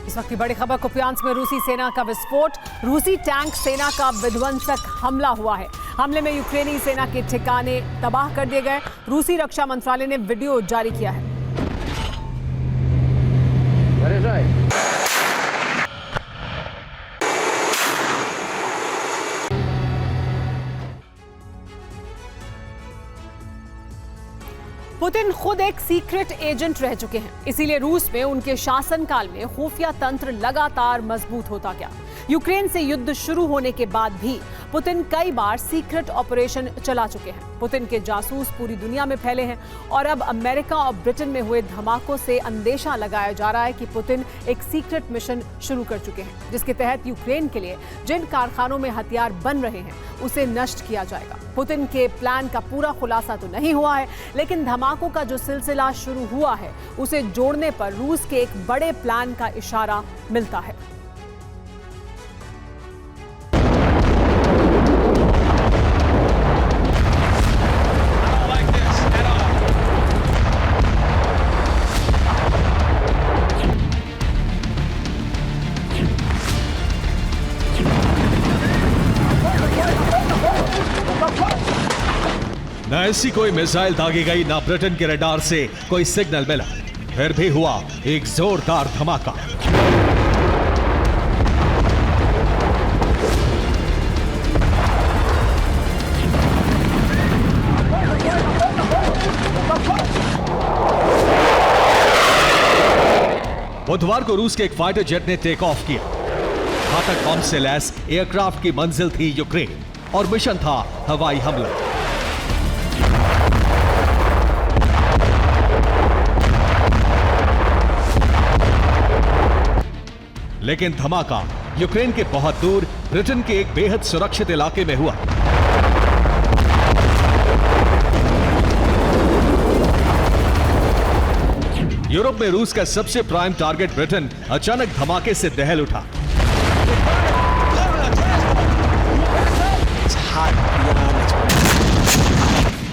इस वक्त की बड़ी खबर कुपियांस्क में रूसी सेना का विस्फोट। रूसी टैंक सेना का विध्वंसक हमला हुआ है। हमले में यूक्रेनी सेना के ठिकाने तबाह कर दिए गए। रूसी रक्षा मंत्रालय ने वीडियो जारी किया है। पुतिन खुद एक सीक्रेट एजेंट रह चुके हैं, इसीलिए रूस में उनके शासनकाल में खुफिया तंत्र लगातार मजबूत होता गया। यूक्रेन से युद्ध शुरू होने के बाद भी पुतिन कई बार सीक्रेट ऑपरेशन चला चुके हैं। पुतिन के जासूस पूरी दुनिया में फैले हैं और अब अमेरिका और ब्रिटेन में हुए धमाकों से अंदेशा लगाया जा रहा है कि पुतिन एक सीक्रेट मिशन शुरू कर चुके हैं, जिसके तहत यूक्रेन के लिए जिन कारखानों में हथियार बन रहे हैं उसे नष्ट किया जाएगा। पुतिन के प्लान का पूरा खुलासा तो नहीं हुआ है, लेकिन धमाकों का जो सिलसिला शुरू हुआ है उसे जोड़ने पर रूस के एक बड़े प्लान का इशारा मिलता है। न ऐसी कोई मिसाइल दागी गई, ना ब्रिटेन के रडार से कोई सिग्नल मिला। फिर भी हुआ एक जोरदार धमाका। बुधवार को रूस के एक फाइटर जेट ने टेक ऑफ किया। घातक बम से लैस एयरक्राफ्ट की मंजिल थी यूक्रेन और मिशन था हवाई हमला। लेकिन धमाका यूक्रेन के बहुत दूर ब्रिटेन के एक बेहद सुरक्षित इलाके में हुआ। यूरोप में रूस का सबसे प्राइम टारगेट ब्रिटेन अचानक धमाके से दहल उठा।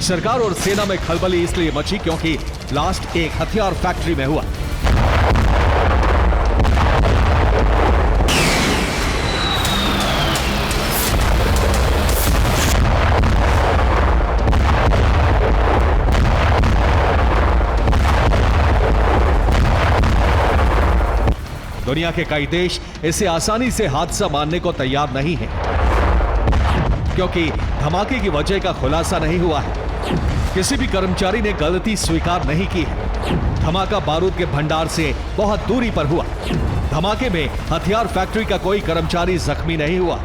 सरकार और सेना में खलबली इसलिए मची क्योंकि ब्लास्ट एक हथियार फैक्ट्री में हुआ। दुनिया के कई देश इसे आसानी से हादसा मानने को तैयार नहीं हैं, क्योंकि धमाके की वजह का खुलासा नहीं हुआ है। किसी भी कर्मचारी ने गलती स्वीकार नहीं की है। धमाका बारूद के भंडार से बहुत दूरी पर हुआ। धमाके में हथियार फैक्ट्री का कोई कर्मचारी जख्मी नहीं हुआ।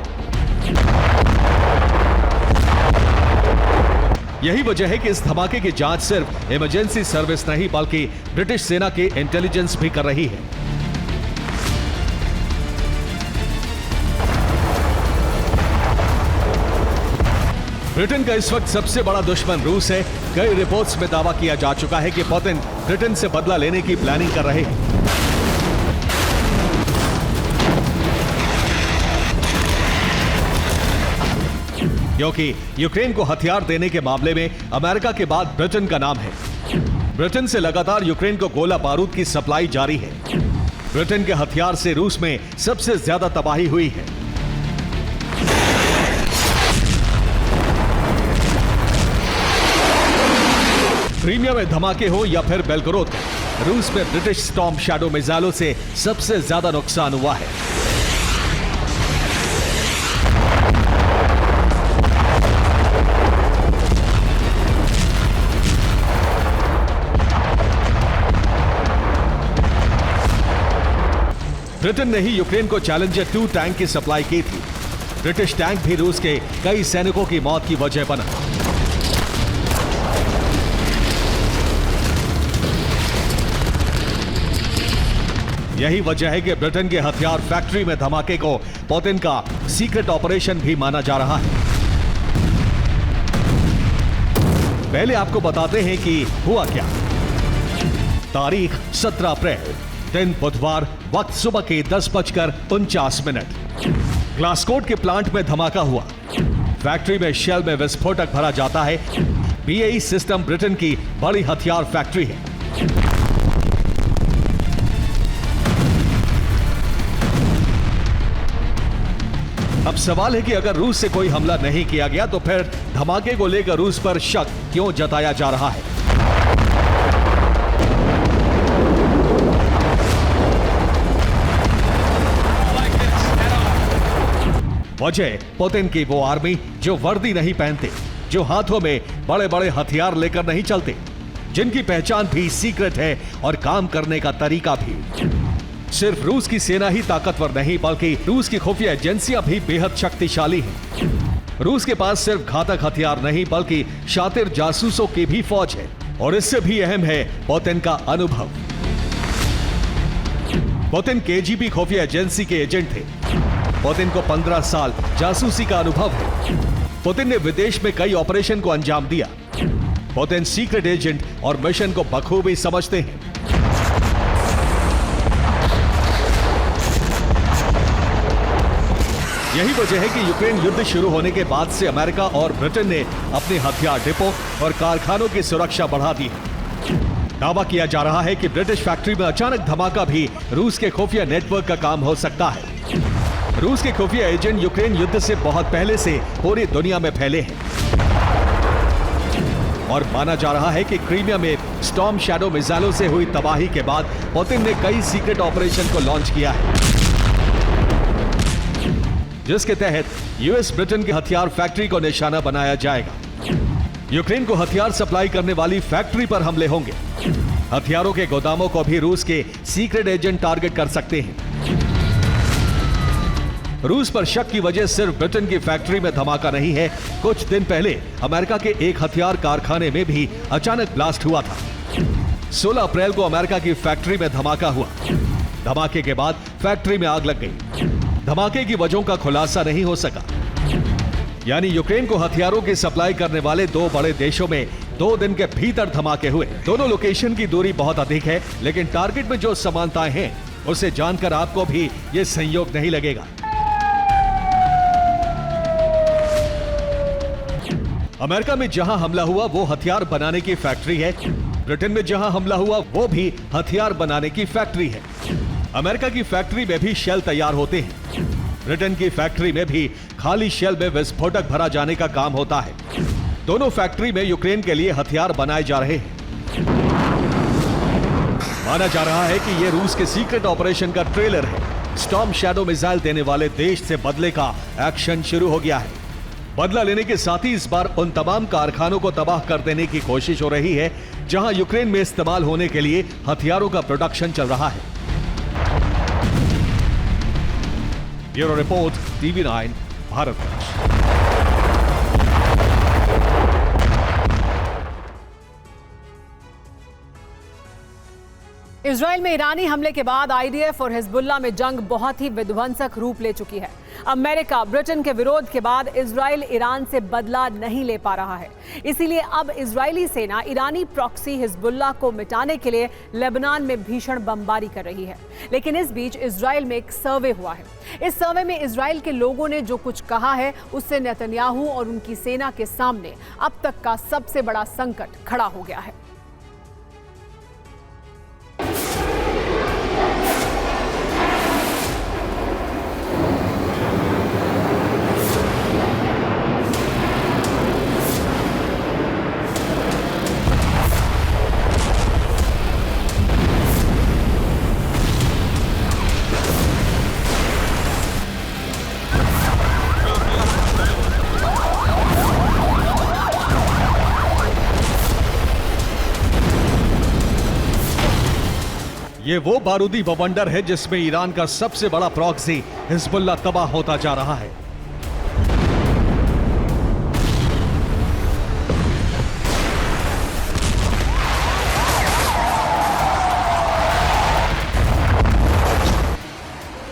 यही वजह है कि इस धमाके की जांच सिर्फ इमरजेंसी सर्विस नहीं बल्कि ब्रिटिश सेना के इंटेलिजेंस भी कर रही है। ब्रिटेन का इस वक्त सबसे बड़ा दुश्मन रूस है। कई रिपोर्ट्स में दावा किया जा चुका है कि पुतिन ब्रिटेन से बदला लेने की प्लानिंग कर रहे हैं। क्योंकि यूक्रेन को हथियार देने के मामले में अमेरिका के बाद ब्रिटेन का नाम है। ब्रिटेन से लगातार यूक्रेन को गोला बारूद की सप्लाई जारी है। ब्रिटेन के हथियार से रूस में सबसे ज्यादा तबाही हुई है। क्रीमिया में धमाके हो या फिर बेलगोरोद में, रूस में ब्रिटिश स्टॉर्म शैडो मिसाइलों से सबसे ज्यादा नुकसान हुआ है। ब्रिटेन ने ही यूक्रेन को चैलेंजर 2 टैंक की सप्लाई की थी। ब्रिटिश टैंक भी रूस के कई सैनिकों की मौत की वजह बना। यही वजह है कि ब्रिटेन के हथियार फैक्ट्री में धमाके को पुतिन का सीक्रेट ऑपरेशन भी माना जा रहा है। पहले आपको बताते हैं कि हुआ क्या। तारीख 17 अप्रैल, दिन बुधवार, वक्त सुबह के 10:49। ग्लासकोट के प्लांट में धमाका हुआ। फैक्ट्री में शेल में विस्फोटक भरा जाता है। BAE सिस्टम ब्रिटेन की बड़ी हथियार फैक्ट्री है। अब सवाल है कि अगर रूस से कोई हमला नहीं किया गया तो फिर धमाके को लेकर रूस पर शक क्यों जताया जा रहा है? वजह पुतिन की वो आर्मी जो वर्दी नहीं पहनते, जो हाथों में बड़े बड़े हथियार लेकर नहीं चलते, जिनकी पहचान भी सीक्रेट है और काम करने का तरीका भी। सिर्फ रूस की सेना ही ताकतवर नहीं बल्कि रूस की खुफिया एजेंसियां भी बेहद शक्तिशाली हैं। रूस के पास सिर्फ घातक हथियार नहीं बल्कि शातिर जासूसों की भी फौज है, और इससे भी अहम है पुतिन का अनुभव। पुतिन केजीबी खुफिया एजेंसी के एजेंट थे। पुतिन को 15 साल जासूसी का अनुभव है। पुतिन ने विदेश में कई ऑपरेशन को अंजाम दिया। पुतिन सीक्रेट एजेंट और मिशन को बखूबी समझते हैं। यही वजह है कि यूक्रेन युद्ध शुरू होने के बाद से अमेरिका और ब्रिटेन ने अपने हथियार डिपो और कारखानों की सुरक्षा बढ़ा दी है। दावा किया जा रहा है कि ब्रिटिश फैक्ट्री में अचानक धमाका भी रूस के खुफिया नेटवर्क का काम हो सकता है। रूस के खुफिया एजेंट यूक्रेन युद्ध से बहुत पहले से पूरी दुनिया में फैले हैं, और माना जा रहा है कि क्रीमिया में स्टॉर्म शैडो मिसाइलों से हुई तबाही के बाद पुतिन ने कई सीक्रेट ऑपरेशन को लॉन्च किया है, जिसके तहत यूएस ब्रिटेन की हथियार फैक्ट्री को निशाना बनाया जाएगा। यूक्रेन को हथियार सप्लाई करने वाली फैक्ट्री पर हमले होंगे। हथियारों के गोदामों को भी रूस के सीक्रेट एजेंट टारगेट कर सकते हैं। रूस पर शक की वजह सिर्फ ब्रिटेन की फैक्ट्री में धमाका नहीं है। कुछ दिन पहले अमेरिका के एक हथियार कारखाने में भी अचानक ब्लास्ट हुआ था। 16 अप्रैल को अमेरिका की फैक्ट्री में धमाका हुआ। धमाके के बाद फैक्ट्री में आग लग गई। धमाके की वजहों का खुलासा नहीं हो सका। यानी यूक्रेन को हथियारों की सप्लाई करने वाले दो बड़े देशों में 2 दिन के भीतर धमाके हुए। दोनों लोकेशन की दूरी बहुत अधिक है, लेकिन टारगेट में जो समानताएं हैं उसे जानकर आपको भी यह संयोग नहीं लगेगा। अमेरिका में जहां हमला हुआ वो हथियार बनाने की फैक्ट्री है। ब्रिटेन में जहां हमला हुआ वो भी हथियार बनाने की फैक्ट्री है। अमेरिका की फैक्ट्री में भी शेल तैयार होते हैं। ब्रिटेन की फैक्ट्री में भी खाली शेल में विस्फोटक भरा जाने का काम होता है। दोनों फैक्ट्री में यूक्रेन के लिए हथियार बनाए जा रहे हैं। माना जा रहा है कि यह रूस के सीक्रेट ऑपरेशन का ट्रेलर है। स्टॉर्म शैडो मिसाइल देने वाले देश से बदले का एक्शन शुरू हो गया है। बदला लेने के साथ ही इस बार उन तमाम कारखानों को तबाह कर देने की कोशिश हो रही है जहां यूक्रेन में इस्तेमाल होने के लिए हथियारों का प्रोडक्शन चल रहा है। Bureau report, TV9 Bharatvarsh. Israel में ईरानी हमले के बाद आईडीएफ और हिजबुल्लाह में जंग बहुत ही विध्वंसक रूप ले चुकी है। अमेरिका ब्रिटेन के विरोध के बाद इजराइल ईरान से बदला नहीं ले पा रहा है। इसीलिए अब इजरायली सेना ईरानी प्रॉक्सी हिजबुल्लाह को मिटाने के लिए लेबनान में भीषण बमबारी कर रही है। लेकिन इस बीच इजराइल में एक सर्वे हुआ है। इस सर्वे में इजराइल के लोगों ने जो कुछ कहा है उससे नेतन्याहू और उनकी सेना के सामने अब तक का सबसे बड़ा संकट खड़ा हो गया है। ये वो बारूदी बवंडर है जिसमें ईरान का सबसे बड़ा प्रॉक्सी हिजबुल्लाह तबाह होता जा रहा है।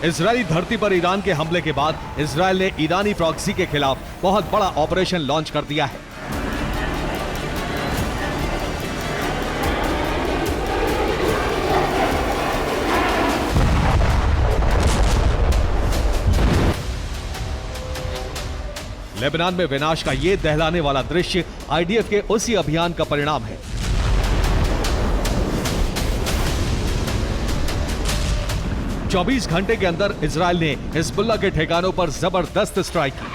इजरायली धरती पर ईरान के हमले के बाद इजरायल ने ईरानी प्रॉक्सी के खिलाफ बहुत बड़ा ऑपरेशन लॉन्च कर दिया है। लेबनान में विनाश का यह दहलाने वाला दृश्य आईडीएफ के उसी अभियान का परिणाम है। 24 घंटे के अंदर इजराइल ने हिजबुल्लाह के ठिकानों पर जबरदस्त स्ट्राइक की।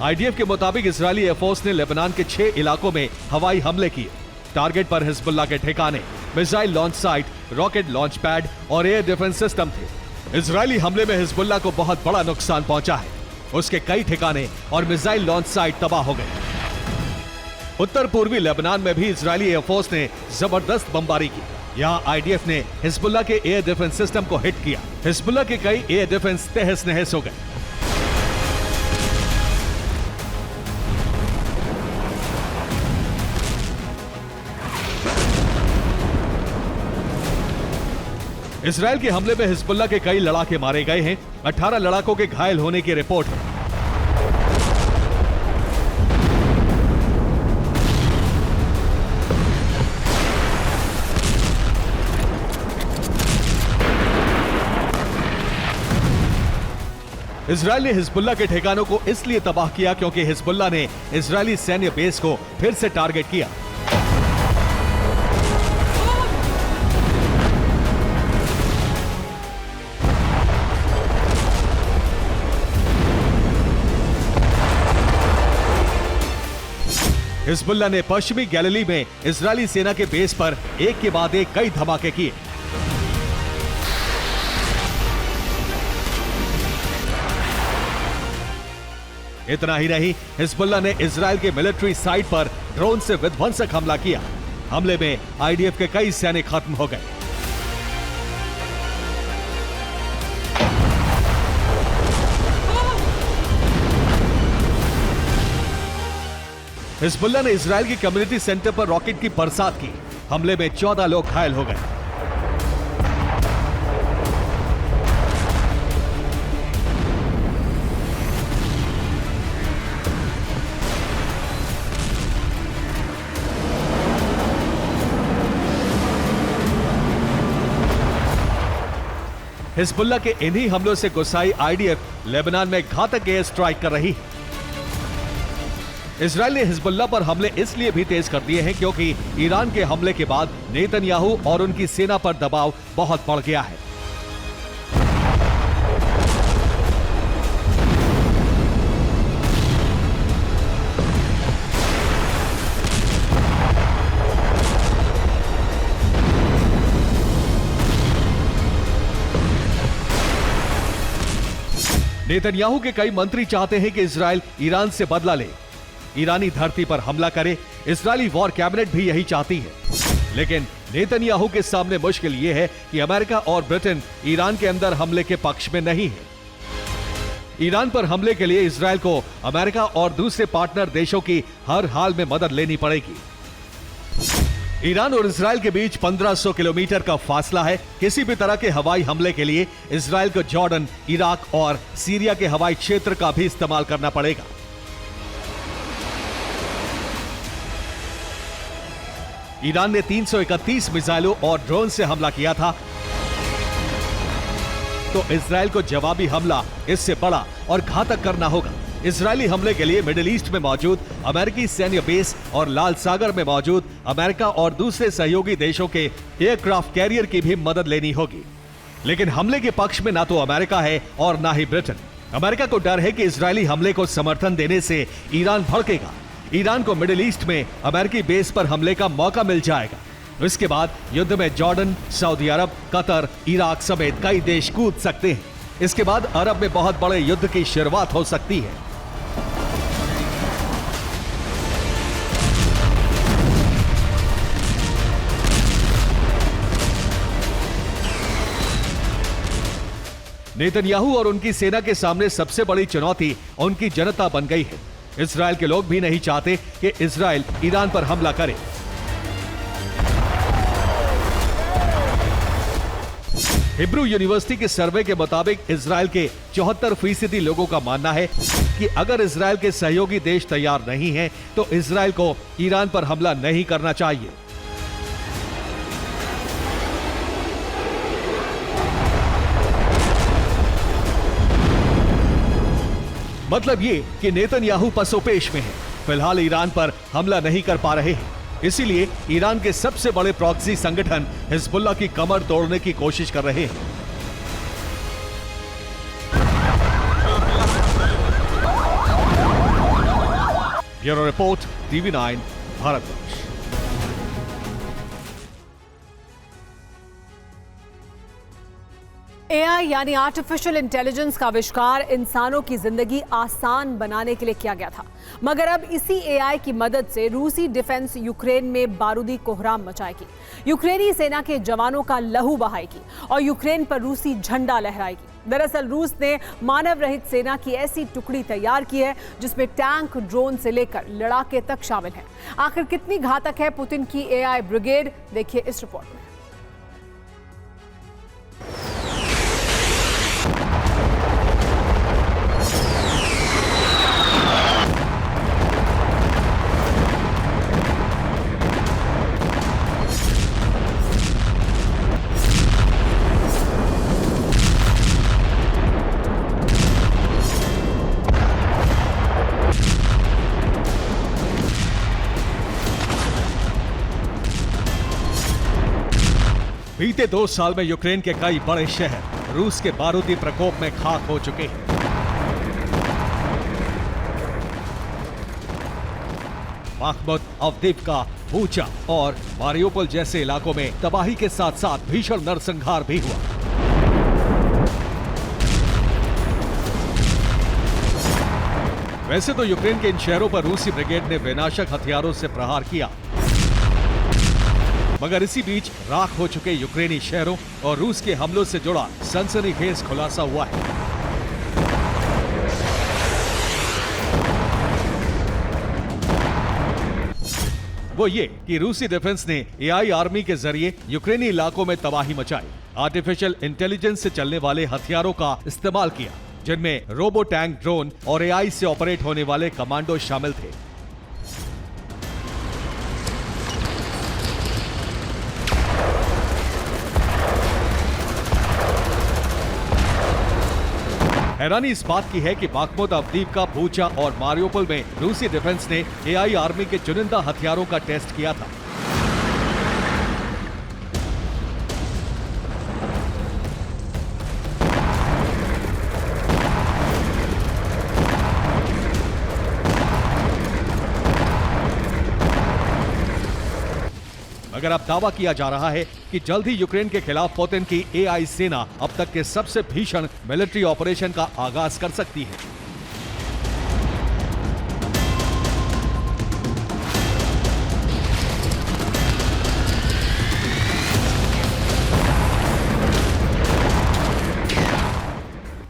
आईडीएफ के मुताबिक इजरायली एयरफोर्स ने लेबनान के 6 इलाकों में हवाई हमले किए। टारगेट पर हिजबुल्लाह के ठिकाने, missile launch site, rocket launch pad और एयर डिफेंस सिस्टम थे। इजरायली हमले में हिजबुल्लाह को बहुत बड़ा नुकसान पहुंचा है। उसके कई ठिकाने और मिसाइल लॉन्च साइट तबाह हो गए। उत्तर पूर्वी लेबनान में भी इजरायली एयरफोर्स ने जबरदस्त बमबारी की। यहां आईडीएफ ने हिजबुल्लाह के एयर डिफेंस सिस्टम को हिट किया। हिजबुल्लाह के कई एयर डिफेंस तहस नहस हो गए। इजराइल के हमले में हिजबुल्लाह के कई लड़ाके मारे गए हैं। 18 लड़ाकों के घायल होने की रिपोर्ट है। इजराइल ने हिजबुल्लाह के ठिकानों को इसलिए तबाह किया क्योंकि हिजबुल्लाह ने इजरायली सैन्य बेस को फिर से टारगेट किया। हिजबुल्लाह ने पश्चिमी गैलिली में इजरायली सेना के बेस पर एक के बाद एक कई धमाके किए। इतना ही नहीं, हिजबुल्लाह ने इजराइल के मिलिट्री साइट पर ड्रोन से विध्वंसक हमला किया। हमले में आईडीएफ के कई सैनिक खत्म हो गए। हिजबुल्लाह ने इजराइल के कम्युनिटी सेंटर पर रॉकेट की बरसात की। हमले में 14 लोग घायल हो गए। हिजबुल्लाह के इन्हीं हमलों से गुस्साई आईडीएफ लेबनान में घातक एयर स्ट्राइक कर रही है। इजराइल ने हिजबुल्लाह पर हमले इसलिए भी तेज कर दिए हैं क्योंकि ईरान के हमले के बाद नेतन्याहू और उनकी सेना पर दबाव बहुत बढ़ गया है। नेतन्याहू के कई मंत्री चाहते हैं कि इजराइल ईरान से बदला ले, ईरानी धरती पर हमला करे। इजरायली वॉर कैबिनेट भी यही चाहती है। लेकिन नेतन्याहू के सामने मुश्किल यह है कि अमेरिका और ब्रिटेन ईरान के अंदर हमले के पक्ष में नहीं है। ईरान पर हमले के लिए इजराइल को अमेरिका और दूसरे पार्टनर देशों की हर हाल में मदद लेनी पड़ेगी। ईरान और इजराइल के बीच 1500 किलोमीटर का फासला है। किसी भी तरह के हवाई हमले के लिए इजराइल को जॉर्डन, इराक और सीरिया के हवाई क्षेत्र का भी इस्तेमाल करना पड़ेगा। ईरान ने 331 मिसाइलों और ड्रोन से हमला किया था, तो इजराइल को जवाबी हमला इससे बड़ा और घातक करना होगा। इजरायली हमले के लिए मिडिल ईस्ट में मौजूद अमेरिकी सैन्य बेस और लाल सागर में मौजूद अमेरिका और दूसरे सहयोगी देशों के एयरक्राफ्ट कैरियर की भी मदद लेनी होगी। लेकिन हमले के पक्ष में ना तो अमेरिका है और ना ही ब्रिटेन। अमेरिका को डर है कि इजरायली हमले को समर्थन देने से ईरान भड़केगा। ईरान को मिडिल ईस्ट में अमेरिकी बेस पर हमले का मौका मिल जाएगा। इसके बाद युद्ध में जॉर्डन, सऊदी अरब, कतर, इराक समेत कई देश कूद सकते हैं। इसके बाद अरब में बहुत बड़े युद्ध की शुरुआत हो सकती है। नेतन्याहू और उनकी सेना के सामने सबसे बड़ी चुनौती उनकी जनता बन गई है। इजराइल के लोग भी नहीं चाहते कि इजराइल ईरान पर हमला करे। हिब्रू यूनिवर्सिटी के सर्वे के मुताबिक इजराइल के 74% लोगों का मानना है कि अगर इजराइल के सहयोगी देश तैयार नहीं हैं, तो इजराइल को ईरान पर हमला नहीं करना चाहिए। मतलब ये कि नेतन्याहू पसोपेश में है, फिलहाल ईरान पर हमला नहीं कर पा रहे हैं। इसीलिए ईरान के सबसे बड़े प्रॉक्सी संगठन हिजबुल्लाह की कमर तोड़ने की कोशिश कर रहे हैं। Bureau report, TV9 Bharatvarsh. AI यानी आर्टिफिशियल इंटेलिजेंस का आविष्कार इंसानों की जिंदगी आसान बनाने के लिए किया गया था, मगर अब इसी AI की मदद से रूसी डिफेंस यूक्रेन में बारूदी कोहराम मचाएगी, यूक्रेनी सेना के जवानों का लहू बहाएगी और यूक्रेन पर रूसी झंडा लहराएगी। दरअसल रूस ने मानव रहित सेना की ऐसी टुकड़ी तैयार की है जिसमें टैंक, ड्रोन से लेकर लड़ाके तक शामिल हैं। आखिर कितनी घातक है पुतिन की AI ब्रिगेड, देखिए इस रिपोर्ट में। बीते 2 साल में यूक्रेन के कई बड़े शहर रूस के बारूदी प्रकोप में खाक हो चुके हैं। बाख्मुत, अवदीव्का, बूचा और मारियोपोल जैसे इलाकों में तबाही के साथ साथ भीषण नरसंहार भी हुआ। वैसे तो यूक्रेन के इन शहरों पर रूसी ब्रिगेड ने विनाशक हथियारों से प्रहार किया, मगर इसी बीच राख हो चुके यूक्रेनी शहरों और रूस के हमलों से जुड़ा सनसनीखेज खुलासा हुआ है। वो ये कि रूसी डिफेंस ने AI आर्मी के जरिए यूक्रेनी इलाकों में तबाही मचाई, आर्टिफिशियल इंटेलिजेंस से चलने वाले हथियारों का इस्तेमाल किया, जिनमें रोबो टैंक, ड्रोन और AI से ऑपरेट होने वाले कमांडो शामिल थे। हैरानी इस बात की है कि बाख्मुत, अवदीव्का, बूचा और मारियोपोल में रूसी डिफेंस ने AI आर्मी के चुनिंदा हथियारों का टेस्ट किया था। मगर अब दावा किया जा रहा है कि जल्द ही यूक्रेन के खिलाफ पुतिन की AI सेना अब तक के सबसे भीषण मिलिट्री ऑपरेशन का आगाज कर सकती है।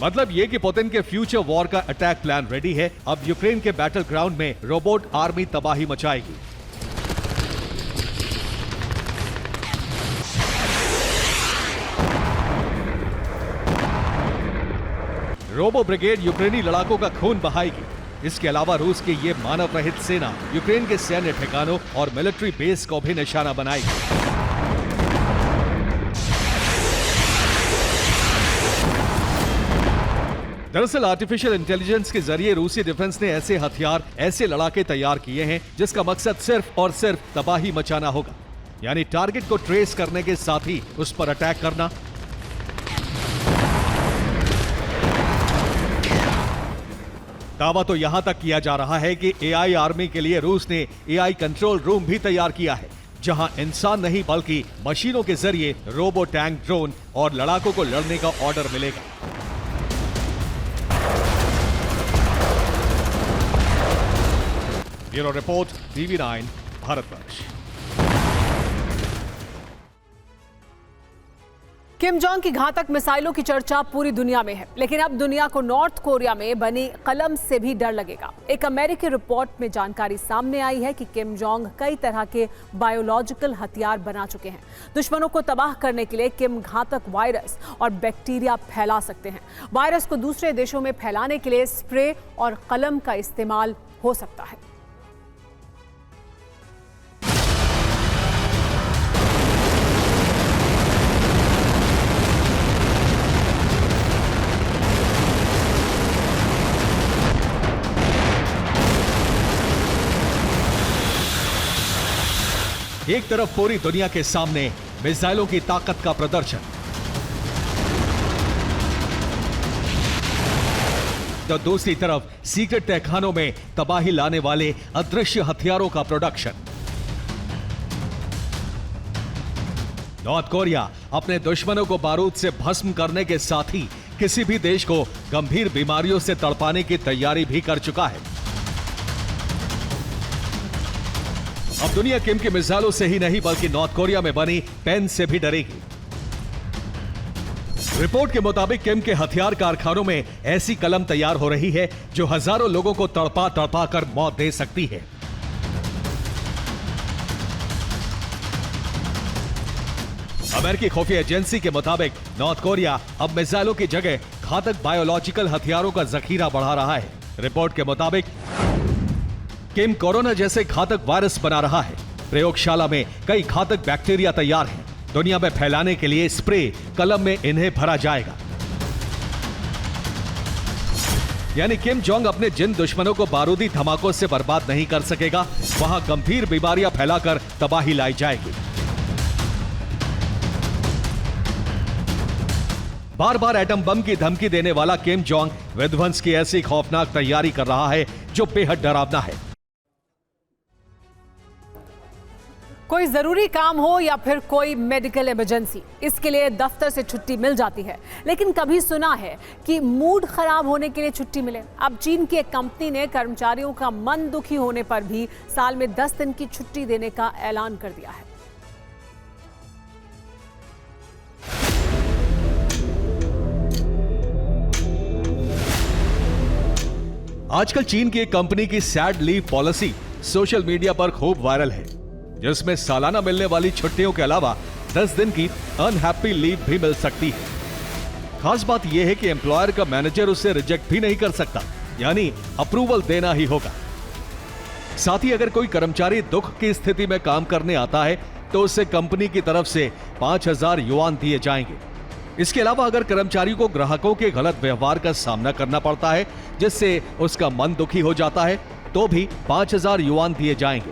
मतलब ये कि पुतिन के फ्यूचर वॉर का अटैक प्लान रेडी है। अब यूक्रेन के बैटल ग्राउंड में रोबोट आर्मी तबाही मचाएगी। रोबो ब्रिगेड यूक्रेनी लड़ाकों का खून बहाएगी। इसके अलावा रूस की ये मानव रहित सेना यूक्रेन के सैन्य ठिकानों और मिलिट्री बेस को भी निशाना बनाएगी। दरअसल आर्टिफिशियल इंटेलिजेंस के जरिए रूसी डिफेंस ने ऐसे हथियार, ऐसे लड़ाके तैयार किए हैं जिसका मकसद सिर्फ और सिर्फ तबाही मचाना होगा, यानी टारगेट को ट्रेस करने के साथ ही उस पर अटैक करना। दावा तो यहां तक किया जा रहा है कि AI आर्मी के लिए रूस ने AI कंट्रोल रूम भी तैयार किया है, जहां इंसान नहीं बल्कि मशीनों के जरिए रोबो टैंक, ड्रोन और लड़ाकों को लड़ने का ऑर्डर मिलेगा। Bureau report, TV9 Bharatvarsh. Kim Jong की घातक मिसाइलों की चर्चा पूरी दुनिया में है, लेकिन अब दुनिया को नॉर्थ कोरिया में बनी कलम से भी डर लगेगा। एक अमेरिकी रिपोर्ट में जानकारी सामने आई है कि किम जोंग कई तरह के बायोलॉजिकल हथियार बना चुके हैं। दुश्मनों को तबाह करने के लिए किम घातक वायरस और बैक्टीरिया फैला सकते हैं। वायरस को दूसरे देशों में फैलाने के लिए स्प्रे और कलम का इस्तेमाल हो सकता है। एक तरफ पूरी दुनिया के सामने मिसाइलों की ताकत का प्रदर्शन, तो दूसरी तरफ सीक्रेट तहखानों में तबाही लाने वाले अदृश्य हथियारों का प्रोडक्शन। नॉर्थ कोरिया अपने दुश्मनों को बारूद से भस्म करने के साथ ही किसी भी देश को गंभीर बीमारियों से तड़पाने की तैयारी भी कर चुका है। अब दुनिया किम की मिसाइलों से ही नहीं बल्कि नॉर्थ कोरिया में बनी पेन से भी डरेगी। रिपोर्ट के मुताबिक किम के हथियार कारखानों में ऐसी कलम तैयार हो रही है जो हजारों लोगों को तड़पा तड़पा कर मौत दे सकती है। अमेरिकी खुफिया एजेंसी के मुताबिक नॉर्थ कोरिया अब मिसाइलों की जगह घातक बायोलॉजिकल हथियारों का जखीरा बढ़ा रहा है। रिपोर्ट के मुताबिक किम कोरोना जैसे घातक वायरस बना रहा है। प्रयोगशाला में कई घातक बैक्टीरिया तैयार हैं। दुनिया में फैलाने के लिए स्प्रे कलम में इन्हें भरा जाएगा। यानी किम जोंग अपने जिन दुश्मनों को बारूदी धमाकों से बर्बाद नहीं कर सकेगा, वहां गंभीर बीमारियां फैलाकर तबाही लाई जाएगी। बार बार एटम बम की धमकी देने वाला किम जोंग विध्वंस की ऐसी खौफनाक तैयारी कर रहा है जो बेहद डरावना है। कोई जरूरी काम हो या फिर कोई मेडिकल इमरजेंसी, इसके लिए दफ्तर से छुट्टी मिल जाती है। लेकिन कभी सुना है कि मूड खराब होने के लिए छुट्टी मिले? अब चीन की एक कंपनी ने कर्मचारियों का मन दुखी होने पर भी साल में 10 दिन की छुट्टी देने का ऐलान कर दिया है। आजकल चीन की एक कंपनी की sad leave policy social media पर खूब वायरल है, जिसमें सालाना मिलने वाली छुट्टियों के अलावा 10 दिन की अनहैप्पी लीव भी मिल सकती है। खास बात यह है कि एम्प्लॉयर का मैनेजर उसे रिजेक्ट भी नहीं कर सकता, यानी अप्रूवल देना ही होगा। साथ ही अगर कोई कर्मचारी दुख की स्थिति में काम करने आता है तो उसे कंपनी की तरफ से 5000 युआन दिए जाएंगे। इसके अलावा अगर कर्मचारी को ग्राहकों के गलत व्यवहार का सामना करना पड़ता है जिससे उसका मन दुखी हो जाता है तो भी 5000 युआन दिए जाएंगे।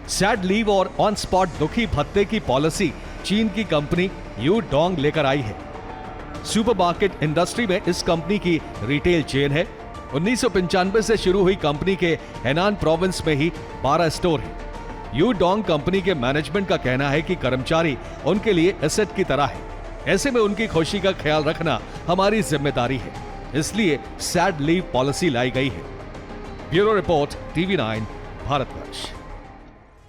सैड लीव और ऑन स्पॉट दुखी भत्ते की पॉलिसी चीन की कंपनी यू डोंग लेकर आई है। सुपरमार्केट इंडस्ट्री में इस कंपनी की रिटेल चेन है। 1995 से शुरू हुई कंपनी के हेनान प्रोविंस में ही 12 स्टोर है। यू डोंग कंपनी के मैनेजमेंट का कहना है कि कर्मचारी उनके लिए एसेट की तरह है। ऐसे में उनकी खुशी का ख्याल रखना हमारी जिम्मेदारी है, इसलिए सैड लीव पॉलिसी लाई गई है। Bureau report, TV9 Bharatvarsh.